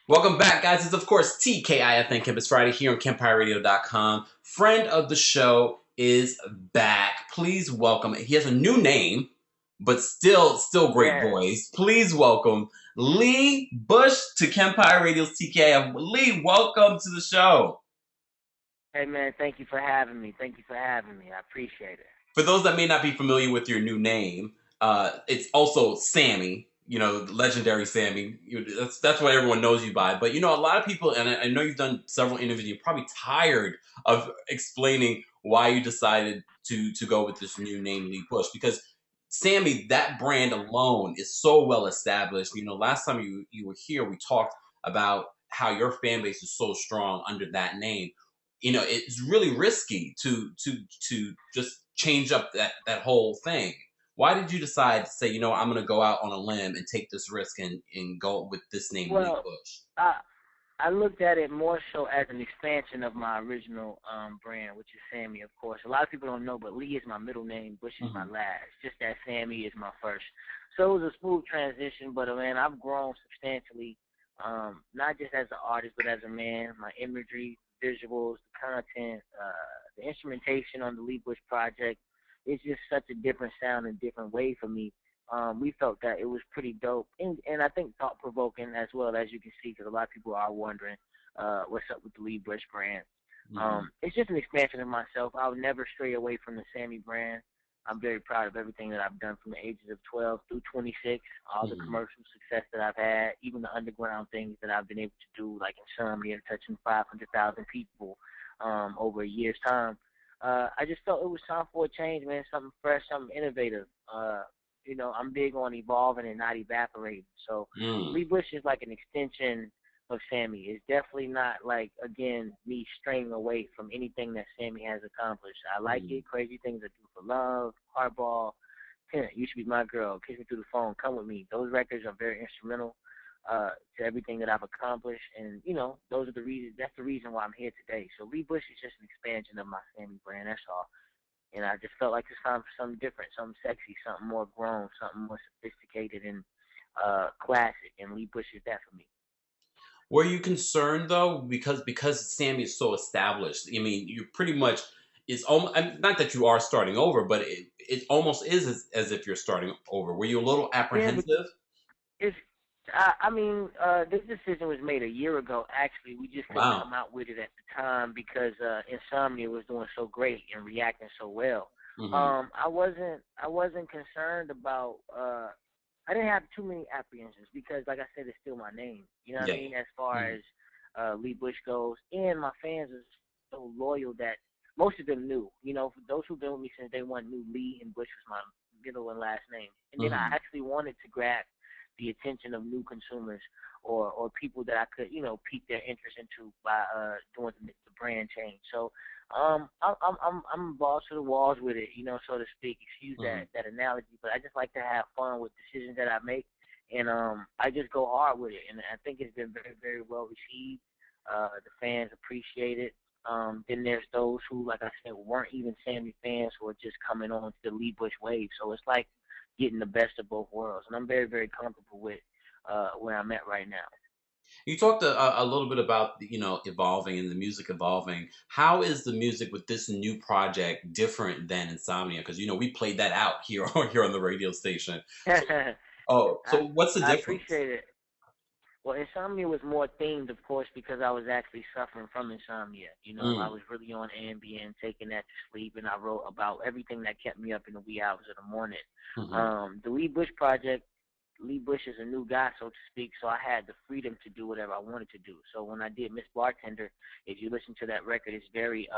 Welcome back, guys. It's, of course, TKIF and Campus Friday here on KEMPIRERadio.com. Friend of the show is back. Please welcome. He has a new name, but still great Yes. voice. Please welcome Leigh Bush to KEMPIRE Radio's TKIF. Leigh, welcome to the show. Hey man, thank you for having me. Thank you for having me. I appreciate it. For those that may not be familiar with your new name, it's also Sammie. You know, legendary Sammie. That's what everyone knows you by. But a lot of people, and I know you've done several interviews. You're probably tired of explaining why you decided to go with this new name, Leigh Bush, because Sammie, that brand alone is so well established. Last time you were here, we talked about how your fan base is so strong under that name. It's really risky to just change up that whole thing. Why did you decide to say, I'm going to go out on a limb and take this risk and go with this name, Leigh Well, Bush? I I looked at it more so as an expansion of my original brand, which is Sammie, of course. A lot of people don't know, but Leigh is my middle name, Bush is my Hmm. last. Just that Sammie is my first. So it was a smooth transition, but man, I've grown substantially, not just as an artist, but as a man. My imagery, visuals, the content, the instrumentation on the Leigh Bush project, it's just such a different sound and different way for me. We felt that it was pretty dope and I think thought provoking as well, as you can see, because a lot of people are wondering what's up with the Leigh Bush brand. Hmm. It's just an expansion of myself. I'll never stray away from the Sammie brand. I'm very proud of everything that I've done from the ages of 12 through 26, all the Hmm. commercial success that I've had, even the underground things that I've been able to do, like Insomnia, touching 500,000 people over a year's time. I just felt it was time for a change, man, something fresh, something innovative. I'm big on evolving and not evaporating. So Hmm. Leigh Bush is like an extension of Sammie. It's definitely not like, again, me straying away from anything that Sammie has accomplished. I like Hmm. it. Crazy Things I Do for Love, Hardball, You Should Be My Girl, Kiss Me Through the Phone, Come With Me. Those records are very instrumental to everything that I've accomplished. And, those are the reasons. That's the reason why I'm here today. So Leigh Bush is just an expansion of my Sammie brand. That's all. And I just felt like it's time for something different, something sexy, something more grown, something more sophisticated and classic. And Leigh Bush is that for me. Were you concerned though, because Sammie is so established? I mean, you pretty much it's almost not that you are starting over, but it almost is as if you're starting over. Were you a little Yeah, but apprehensive? it's. This decision was made a year ago. Actually, we just couldn't Wow. come out with it at the time because Insomnia was doing so great and reacting so well. Hmm. I wasn't concerned about. I didn't have too many apprehensions because, like I said, it's still my name. You know what I Yeah. mean? As far Hmm. as Leigh Bush goes, and my fans are so loyal that most of them knew. For those who've been with me since day one, knew Leigh and Bush was my middle and last name. And then I Hmm. actually wanted to grab the attention of new consumers or people that I could, pique their interest into by doing the brand change. So I'm balls to the walls with it, so to speak. Excuse Hmm. that analogy, but I just like to have fun with decisions that I make, and I just go hard with it, and I think it's been very very well received. The fans appreciate it. Then there's those who, like I said, weren't even Sammie fans who are just coming on to the Leigh Bush wave. So it's like getting the best of both worlds, and I'm very very comfortable with where I'm at right now. You talked a little bit about evolving and the music evolving. How is the music with this new project different than Insomnia? Because we played that out here here on the radio station. So, I oh, so what's the I difference? appreciate it. Well, insomnia was more themed, of course, because I was actually suffering from insomnia. I Mm. was really on Ambien, taking that to sleep, and I wrote about everything that kept me up in the wee hours of the morning. Hmm. The Leigh Bush project, Leigh Bush is a new guy, so to speak, so I had the freedom to do whatever I wanted to do. So when I did Miss Bartender, if you listen to that record, it's very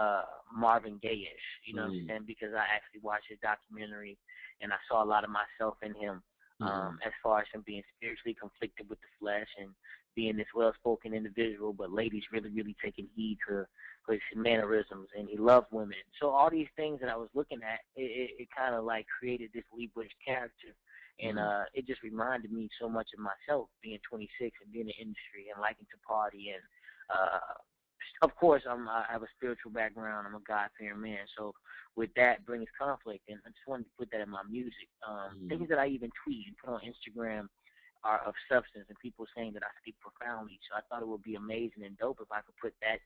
Marvin Gaye-ish, you know what I'm Mm. saying? Because I actually watched his documentary, and I saw a lot of myself in him Hmm. as far as him being spiritually conflicted with the flesh and being this well-spoken individual, but ladies really, really taking heed to his mannerisms, and he loved women. So all these things that I was looking at, it kind of like created this Leigh Bush character, and Hmm. it just reminded me so much of myself, being 26 and being in the industry and liking to party and. Of course, I have a spiritual background. I'm a God-fearing man, so with that brings conflict, and I just wanted to put that in my music. Hmm. Things that I even tweet and put on Instagram, are of substance, and people saying that I speak profoundly. So I thought it would be amazing and dope if I could put that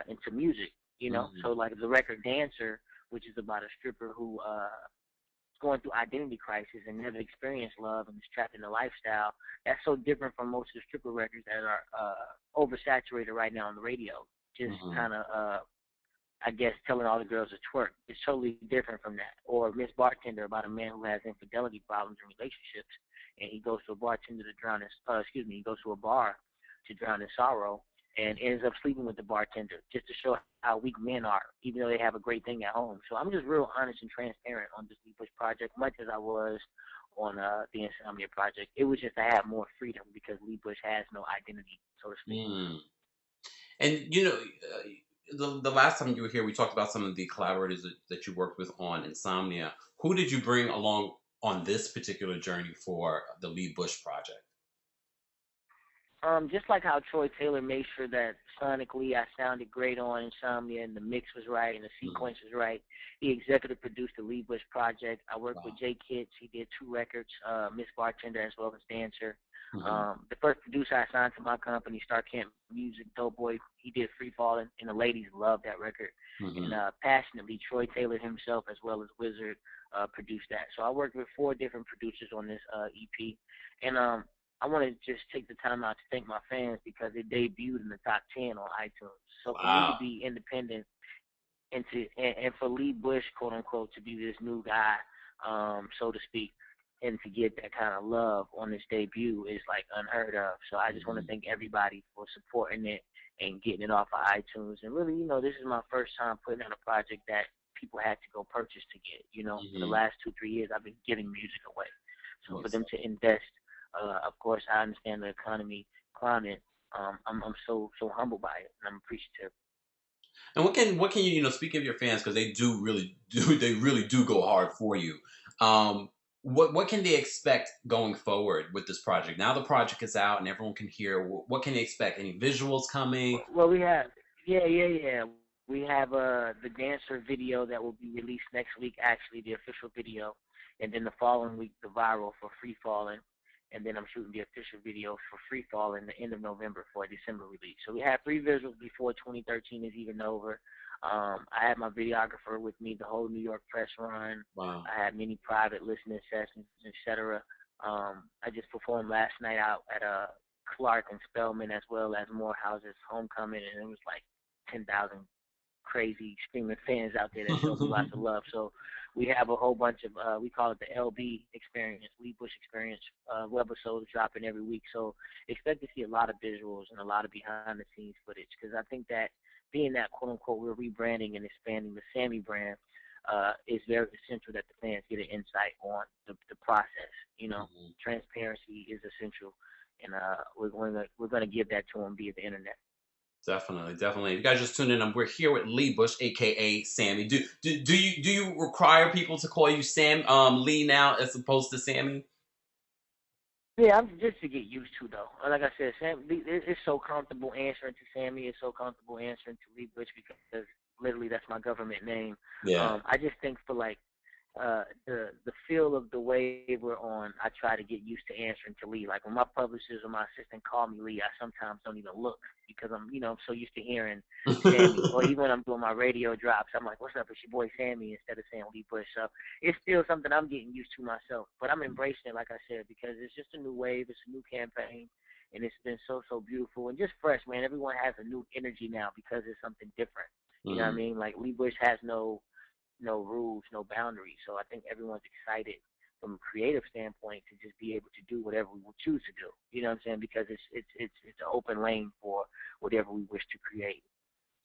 into music. So Mm-hmm. like the record Dancer, which is about a stripper who going through identity crisis and never experienced love and is trapped in a lifestyle. That's so different from most of the stripper records that are oversaturated right now on the radio. Just Mm-hmm. kind of, I guess, telling all the girls to twerk. It's totally different from that. Or Miss Bartender, about a man who has infidelity problems in relationships, and he goes to a bartender to drown his, he goes to a bar to drown his sorrow, and ends up sleeping with the bartender just to show how weak men are, even though they have a great thing at home. So I'm just real honest and transparent on this Leigh Bush project, much as I was on the Insomnia project. It was just I had more freedom because Leigh Bush has no identity, so to speak. Mm. And the last time you were here, we talked about some of the collaborators that you worked with on Insomnia. Who did you bring along on this particular journey for the Leigh Bush project? Just like how Troy Taylor made sure that sonically I sounded great on Insomnia and the mix was right and the Mm-hmm. sequence was right. He executive produced the Leigh Bush project. I worked with Wow. Jay Kitts. He did 2 records, Miss Bartender as well as Dancer. Mm-hmm. The first producer I signed to my company, Star Camp Music, Doughboy, he did Free Fallin', and the ladies loved that record. And Mm-hmm. passionately, Troy Taylor himself as well as Wizard produced that. So I worked with 4 different producers on this EP. And I want to just take the time out to thank my fans because it debuted in the top 10 on iTunes. So for me to Wow. be independent and for Leigh Bush, quote unquote, to be this new guy, so to speak, and to get that kind of love on this debut is like unheard of. So I just want to Mm-hmm. thank everybody for supporting it and getting it off of iTunes. And really, this is my first time putting out a project that people had to go purchase to get. For the Mm-hmm. last 2, 3 years, I've been giving music away. So for Makes them sense. to invest, of course, I understand the economy climate. I'm so humbled by it, and I'm appreciative. And what can speak of your fans because they do really do they really do go hard for you. Um, what can they expect going forward with this project? Now the project is out and everyone can hear. What can they expect? Any visuals coming? Well, we have, yeah. We have the dancer video that will be released next week. Actually, the official video, and then the following week, the viral for Free Fallin', and then I'm shooting the official video for Free Fallin' the end of November for a December release. So we have 3 visuals before 2013 is even over. I had my videographer with me the whole New York press run. Wow. I had many private listening sessions, etc. I just performed last night out at a Clark and Spelman as well as Morehouse's homecoming, and it was like 10,000 crazy screaming fans out there that showed me lots of love. So we have a whole bunch of we call it the LB experience, Leigh Bush experience, webisodes dropping every week. So expect to see a lot of visuals and a lot of behind the scenes footage because I think that being that quote unquote we're rebranding and expanding the Sammie brand. Is very essential that the fans get an insight on the process. Mhm. Transparency is essential, and we're going to give that to them via the internet. Definitely, definitely. If you guys just tuned in, we're here with Leigh Bush, aka Sammie. Do you require people to call you Leigh now as opposed to Sammie? Yeah, I'm just to get used to though. Like I said, it's so comfortable answering to Sammie. It's so comfortable answering to Leigh Bush because literally that's my government name. Yeah. I just think for like the feel of the wave we're on, I try to get used to answering to Leigh. Like when my publishers or my assistant call me Leigh, I sometimes don't even look because I'm so used to hearing Sammie. Or even when I'm doing my radio drops, I'm like, "What's up? It's your boy Sammie," instead of saying Leigh Bush. So it's still something I'm getting used to myself. But I'm embracing it, like I said, because it's just a new wave. It's a new campaign. And it's been so beautiful and just fresh, man. Everyone has a new energy now because it's something different. You know what I Mm. mean? Like Leigh Bush has no rules, no boundaries. So I think everyone's excited from a creative standpoint to just be able to do whatever we will choose to do. You know what I'm saying? Because it's an open lane for whatever we wish to create.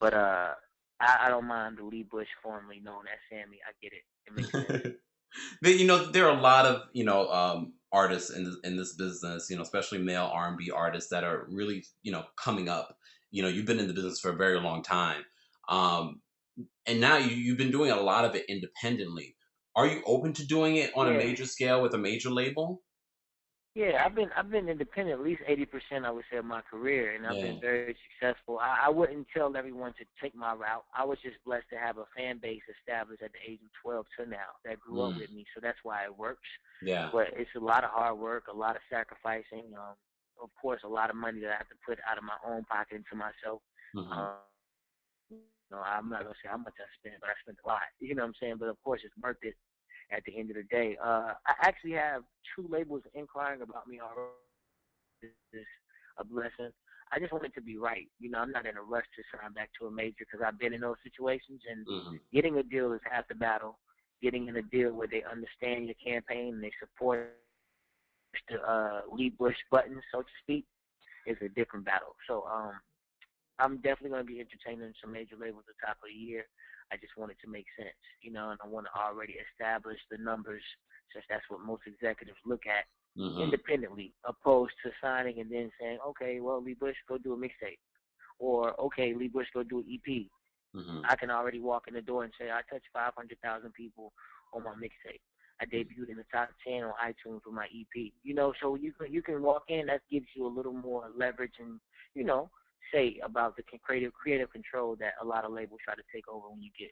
But I don't mind the Leigh Bush formerly known as Sammie. I get it. It makes sense. There are a lot of artists in this business, especially male R&B artists that are really coming up. You've been in the business for a very long time, um, and now you've been doing a lot of it independently. Are you open to doing it on a Yeah. major scale with a major label? Yeah, I've been independent at least 80%, I would say, of my career, and I've been Yeah. very successful. I wouldn't tell everyone to take my route. I was just blessed to have a fan base established at the age of 12 to now that grew up Mm. with me, so that's why it works. Yeah. But it's a lot of hard work, a lot of sacrificing. Of course, a lot of money that I have to put out of my own pocket into myself. Hmm. Um, I'm not gonna say how much I spent, but I spent a lot. You know what I'm saying? But of course, it's worth it at the end of the day. I actually have two labels inquiring about me already. Is a blessing. I just want it to be right. I'm not in a rush to sign back to a major because I've been in those situations, and Hmm. getting a deal is half the battle. Getting in a deal where they understand your campaign and they support the Lee Bush button, so to speak, is a different battle. So I'm definitely going to be entertaining some major labels at the top of the year. I just want it to make sense, and I want to already establish the numbers since that's what most executives look at Hmm. independently, opposed to signing and then saying, okay, well, Lee Bush, go do a mixtape. Or, okay, Lee Bush, go do an EP. Hmm. I can already walk in the door and say, I touched 500,000 people on my mixtape. I debuted in the top 10 on iTunes with my EP. So you can walk in. That gives you a little more leverage and say about the creative control that a lot of labels try to take over when you get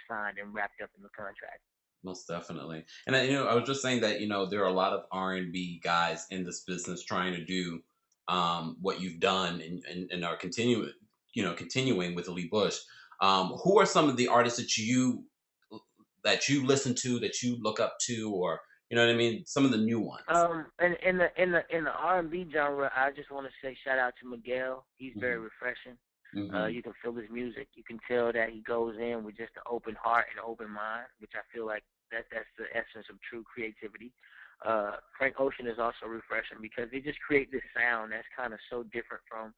signed and wrapped up in the contract. Most definitely. And I was just saying that there are a lot of R&B guys in this business trying to do what you've done, and are continuing with Lee Bush. Who are some of the artists that you listen to, that you look up to, or you know what I mean? Some of the new ones. And in the R&B genre, I just want to say shout out to Miguel. He's very Hmm. refreshing. Hmm. You can feel his music. You can tell that he goes in with just an open heart and open mind, which I feel like that's the essence of true creativity. Frank Ocean is also refreshing because they just create this sound that's kind of so different from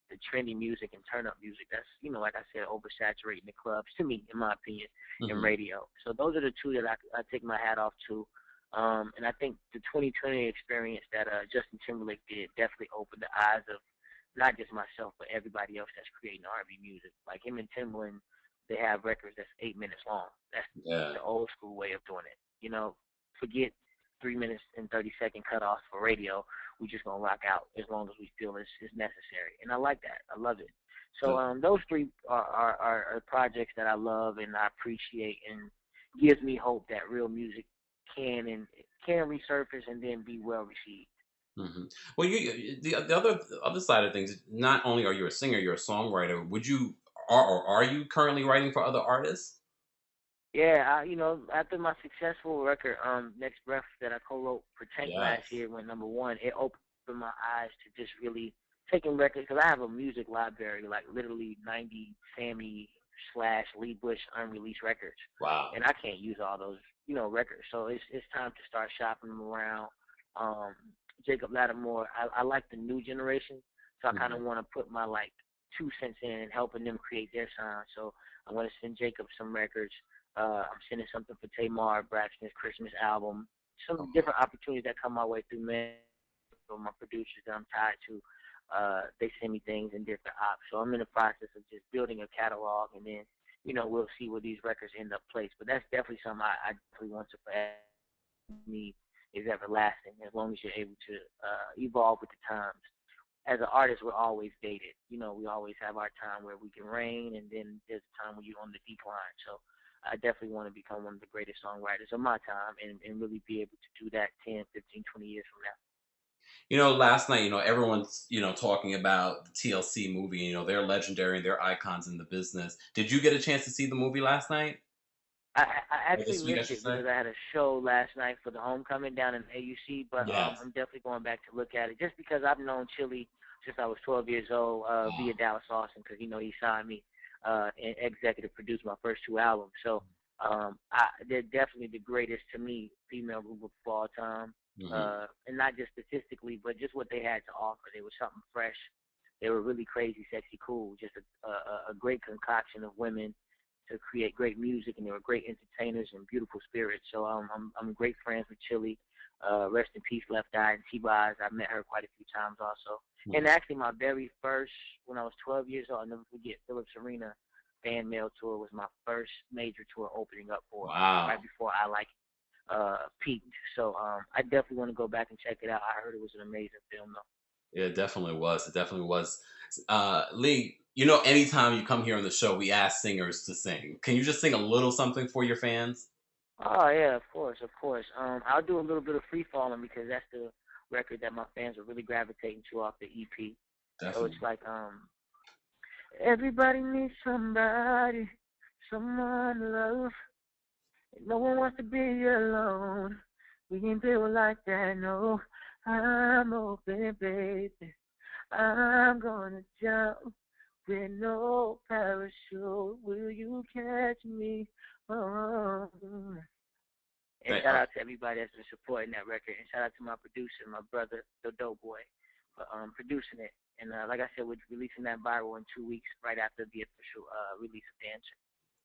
the trendy music and turn up music. That's like I said, oversaturating the clubs to me, in my opinion, in Hmm. radio. So those are the two that I take my hat off to. And I think the 2020 experience that Justin Timberlake did definitely opened the eyes of not just myself but everybody else that's creating R&B music. Like him and Timbaland, they have records that's 8 minutes long. That's Yeah. the old school way of doing it. Forget 3 minutes and 30-second cutoffs for radio. We just gonna rock out as long as we feel it's necessary, and I like that. I love it. So So, those three are projects that I love and I appreciate, and gives me hope that real music can resurface and then be well received. hmm. Well, the other side of things. Not only are you a singer, you're a songwriter. Are you currently writing for other artists? Yeah, after my successful record, Next Breath that I co-wrote for Tank last Yes. year went number one. It opened my eyes to just really taking records because I have a music library, like literally 90 Sammie slash Lee Bush unreleased records, Wow. and I can't use all those, records. So it's time to start shopping them around. Um, Jacob Lattimore, I like the new generation, so I kind Hmm. of want to put my like 2 cents in and helping them create their sound. So I'm going to send Jacob some records. I'm sending something for Tamar Braxton's Christmas album. Some Okay. different opportunities that come my way through man. So my producers that I'm tied to, they send me things in different ops. So I'm in the process of just building a catalog, and then we'll see where these records end up placed. But that's definitely something I definitely want to forever me is everlasting as long as you're able to evolve with the times. As an artist, we're always dated. We always have our time where we can reign, and then there's a time when you're on the decline. So I definitely want to become one of the greatest songwriters of my time and really be able to do that 10, 15, 20 years from now. Last night, everyone's, talking about the TLC movie. They're legendary and they're icons in the business. Did you get a chance to see the movie last night? I Or actually this week, I missed should it say? because I had a show last night for the homecoming down in AUC, but Yes. I'm definitely going back to look at it just because I've known Chili since I was 12 years old via Wow. Dallas Austin because he signed me and executive produced my first two albums. So they're definitely the greatest to me female group of all time, Hmm. and not just statistically, but just what they had to offer. They were something fresh. They were really crazy, sexy, cool. Just a great concoction of women to create great music, and they were great entertainers and beautiful spirits. So I'm great friends with Chili. Rest in peace, Left Eye and T-Boz. I met her quite a few times also. And Hmm. actually, my very first, when I was 12 years old, I'll never forget, Phillips Arena fan mail tour was my first major tour opening up for her, right Wow. before I like peaked. So I definitely want to go back and check it out. I heard it was an amazing film though. Yeah, it definitely was. It definitely was. Leigh, you know, anytime you come here on the show, we ask singers to sing. Can you just sing a little something for your fans? Oh yeah, of course, of course. I'll do a little bit of free falling because that's the record that my fans are really gravitating to off the EP. So it's Definitely. like everybody needs somebody, someone to love. No one wants to be alone. We ain't built like that, no. I'm open, baby. I'm gonna jump with no parachute. Will you catch me? Oh. And Thank, shout out to everybody that's been supporting that record. And shout out to my producer, my brother, the Dope Boy, for producing it. And like I said, we're releasing that viral in 2 weeks, right after the official release of Dancer.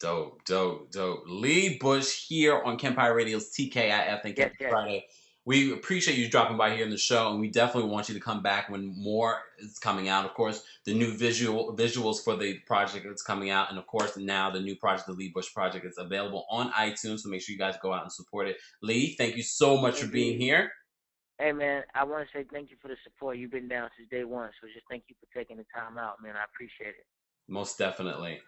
dope, dope, dope. Leigh Bush here on Kempire Radio's TKIF and Yes, Campus yes. Friday. We appreciate you dropping by here in the show, and we definitely want you to come back when more is coming out. Of course, the new visuals for the project that's coming out, and of course, now the new project, the Leigh Bush project, is available on iTunes. So make sure you guys go out and support it. Leigh, thank you so much for being Indeed. here. Hey, man, I want to say thank you for the support. You've been down since day one. So just thank you for taking the time out, man. I appreciate it. Most definitely.